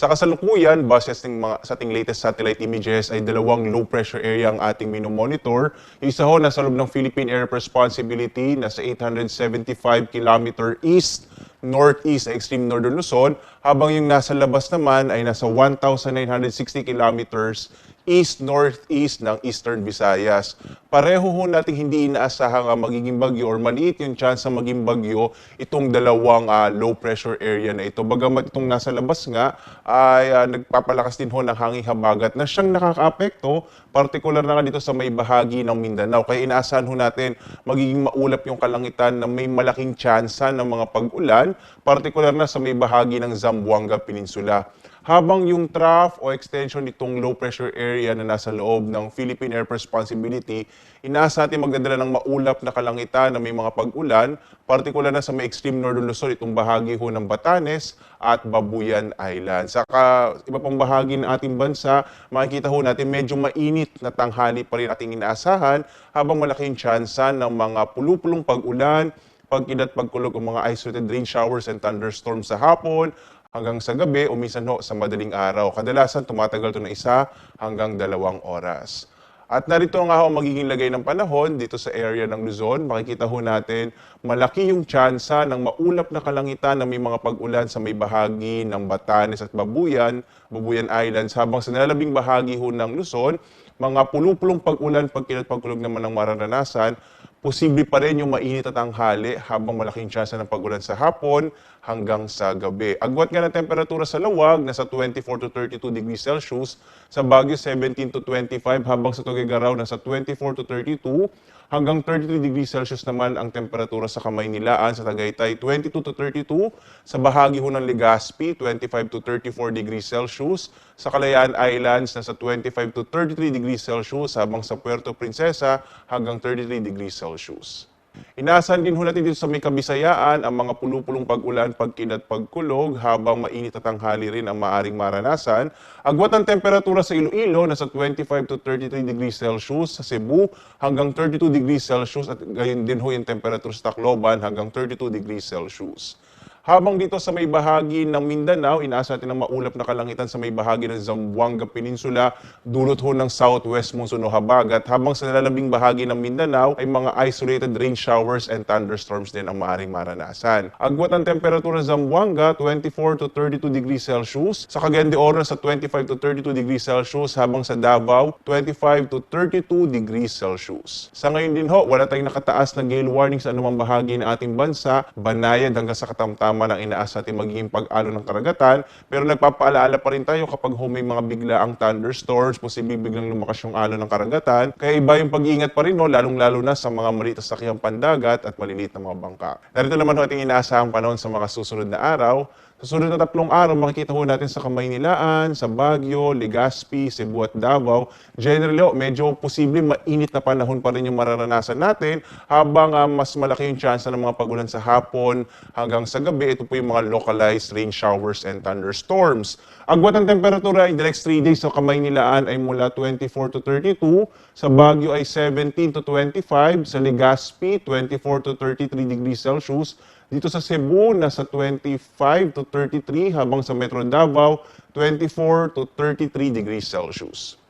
Sa kasalukuyan, base sa ating latest satellite images ay dalawang low pressure area ang ating minomonitor. Yung isa ho nasa loob ng Philippine Area of Responsibility, nasa 875 km east northeast sa extreme northern Luzon, habang yung nasa labas naman ay nasa 1,960 kilometers east-northeast ng Eastern Visayas. Pareho ho nating hindi inaasahang magiging bagyo or maliit yung chance na maging bagyo itong dalawang low pressure area na ito. Bagamat itong nasa labas nga ay nagpapalakas din ho ng hanging habagat na siyang nakakaapekto, partikular na nga dito sa may bahagi ng Mindanao. Kaya inaasahan ho natin magiging maulap yung kalangitan na may malaking tsansa ng mga pag-ulan, partikular na sa may bahagi ng Zamboanga Peninsula. Habang yung trough o extension nitong low pressure area na nasa loob ng Philippine Area of Responsibility, inaasa natin magdadala ng maulap na kalangitan na may mga pag-ulan, partikular na sa may extreme northern Luzon, itong bahagi ho ng Batanes at Babuyan Island. Sa iba pang bahagi ng ating bansa, makikita ho natin medyo mainit na tanghali pa rin ating inaasahan, habang malaking tsansa ng mga pulupulong pag-ulan, pag-inat pagkulog o mga isolated rain showers and thunderstorms sa hapon, hanggang sa gabi o minsan ho sa madaling araw. Kadalasan tumatagal ito na 1 hanggang 2 oras. At narito nga ho ang magiging lagay ng panahon dito sa area ng Luzon. Makikita ho natin malaki yung tsansa ng maulap na kalangitan na may mga pag-ulan sa may bahagi ng Batanes at Babuyan Islands, habang sa nalalabing bahagi ho ng Luzon, mga pulupulong pag-ulan, pagkulog naman ng mararanasan. Posible pa rin yung mainit at tanghali habang malaking tsansa ng pag-ulan sa hapon hanggang sa gabi. Agwat nga ng temperatura sa Lawag, nasa 24 to 32 degrees Celsius. Sa Baguio, 17 to 25, habang sa Tuguegarao, nasa 24 to 32. Hanggang 33 degrees Celsius naman ang temperatura sa Kamaynilaan, sa Tagaytay 22 to 32, sa bahagi ho ng Legazpi 25 to 34 degrees Celsius, sa Kalayaan Islands nasa 25 to 33 degrees Celsius, habang sa Puerto Princesa hanggang 33 degrees Celsius. Inaasahan din ho natin dito sa may Kabisayaan ang mga pulupulong pag-ulan, pag-inat, pagkulog, habang mainit at tanghali rin ang maaring maranasan. Agwat ang temperatura sa Iloilo nasa 25 to 33 degrees Celsius, sa Cebu hanggang 32 degrees Celsius, at gayon din ho yung temperatura sa Tacloban hanggang 32 degrees Celsius. Habang dito sa may bahagi ng Mindanao, inaasa natin ang maulap na kalangitan sa may bahagi ng Zamboanga Peninsula, dulot ho ng southwest monsoon o habagat, habang sa nalalabing bahagi ng Mindanao ay mga isolated rain showers and thunderstorms din ang maaaring maranasan. Agwat ang temperatura sa Zamboanga, 24 to 32 degrees Celsius, sa Cagayan de Oro sa 25 to 32 degrees Celsius, habang sa Davao, 25 to 32 degrees Celsius. Sa ngayon din ho, wala tayong nakataas na gale warning sa anumang bahagi ng ating bansa, banayad hanggang sa katamtaman ng inaasa natin magiging pag-alon ng karagatan, pero nagpapaalaala pa rin tayo kapag may mga biglaang thunderstorms, posibleng biglang lumakas yung alon ng karagatan. Kaya iba yung pag-iingat pa rin, no? Lalong-lalo na sa mga maliit na sakyang pandagat at maliliit na mga bangka. Narito naman ating inaasahang panahon sa mga susunod na araw. Sa sunod na 3 araw, makikita ho natin sa Kamaynilaan, sa Baguio, Legazpi, Cebu at Davao. Generally, medyo posible mainit na panahon pa rin yung mararanasan natin, habang mas malaki yung chance ng mga pag-ulan sa hapon hanggang sa gabi. Ito po yung mga localized rain showers and thunderstorms. Agwat ang temperatura in the next 3 days sa Kamaynilaan ay mula 24 to 32, sa Baguio ay 17 to 25, sa Legazpi 24 to 33 degrees Celsius, dito sa Cebu, nasa 25 to 33, habang sa Metro Davao, 24 to 33 degrees Celsius.